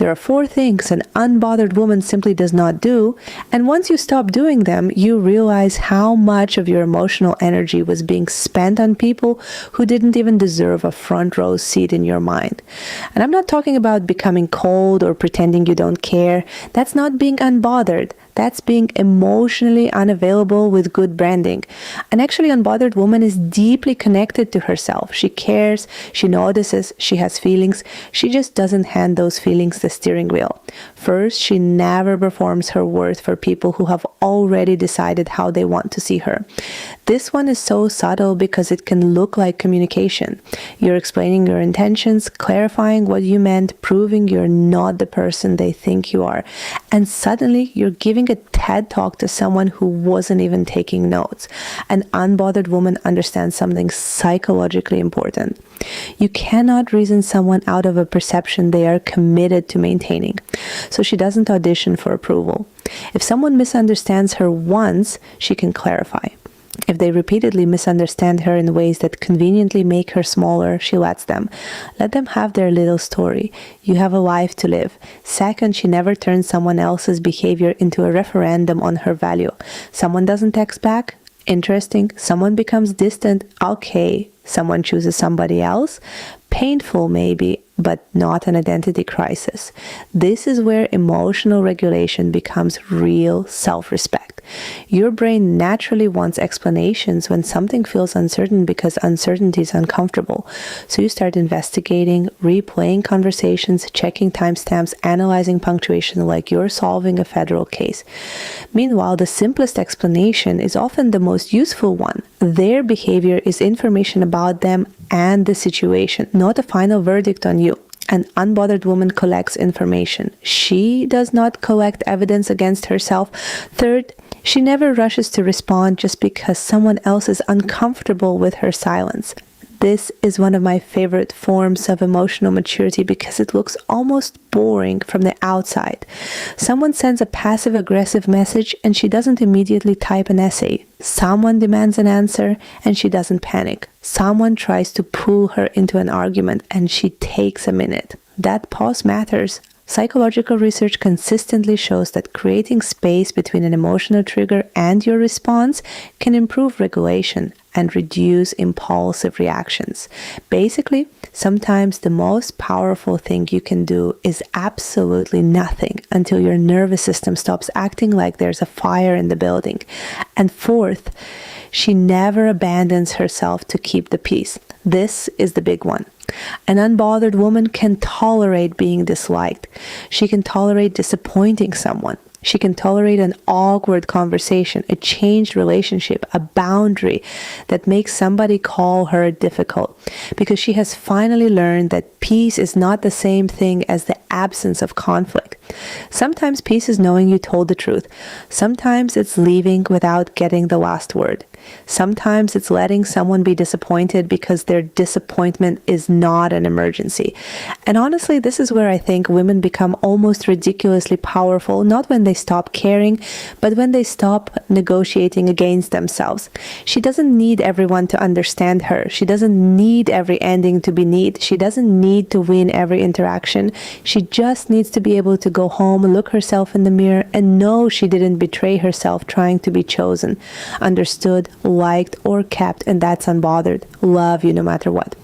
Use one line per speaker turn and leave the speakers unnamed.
There are 4 things an unbothered woman simply does not do, and once you stop doing them, you realize how much of your emotional energy was being spent on people who didn't even deserve a front row seat in your mind. And I'm not talking about becoming cold or pretending you don't care. That's not being unbothered. That's being emotionally unavailable with good branding. An actually unbothered woman is deeply connected to herself. She cares, she notices, she has feelings. She just doesn't hand those feelings the steering wheel. First, she never performs her worth for people who have already decided how they want to see her. This one is so subtle because it can look like communication. You're explaining your intentions, clarifying what you meant, proving you're not the person they think you are. And suddenly you're giving a TED talk to someone who wasn't even taking notes. An unbothered woman understands something psychologically important. You cannot reason someone out of a perception they are committed to maintaining. So she doesn't audition for approval. If someone misunderstands her once, she can clarify. If they repeatedly misunderstand her in ways that conveniently make her smaller, she lets them. Let them have their little story. You have a life to live. Second, she never turns someone else's behavior into a referendum on her value. Someone doesn't text back? Interesting. Someone becomes distant? Okay. Someone chooses somebody else? Painful maybe, but not an identity crisis. This is where emotional regulation becomes real self-respect. Your brain naturally wants explanations when something feels uncertain because uncertainty is uncomfortable. So you start investigating, replaying conversations, checking timestamps, analyzing punctuation like you're solving a federal case. Meanwhile, the simplest explanation is often the most useful one. Their behavior is information about them and the situation, not a final verdict on you. An unbothered woman collects information. She does not collect evidence against herself. Third, she never rushes to respond just because someone else is uncomfortable with her silence. This is one of my favorite forms of emotional maturity because it looks almost boring from the outside. Someone sends a passive-aggressive message and she doesn't immediately type an essay. Someone demands an answer and she doesn't panic. Someone tries to pull her into an argument and she takes a minute. That pause matters. Psychological research consistently shows that creating space between an emotional trigger and your response can improve regulation and reduce impulsive reactions. Basically, sometimes the most powerful thing you can do is absolutely nothing until your nervous system stops acting like there's a fire in the building. And fourth, she never abandons herself to keep the peace. This is the big one. An unbothered woman can tolerate being disliked. She can tolerate disappointing someone. She can tolerate an awkward conversation, a changed relationship, a boundary that makes somebody call her difficult, because she has finally learned that peace is not the same thing as the absence of conflict. Sometimes peace is knowing you told the truth. Sometimes it's leaving without getting the last word. Sometimes it's letting someone be disappointed because their disappointment is not an emergency. And honestly, this is where I think women become almost ridiculously powerful, not when they stop caring, but when they stop negotiating against themselves. She doesn't need everyone to understand her. She doesn't need every ending to be neat. She doesn't need to win every interaction. She just needs to be able to go home, look herself in the mirror, and know she didn't betray herself trying to be chosen, understood, liked, or kept, and that's unbothered. Love you no matter what.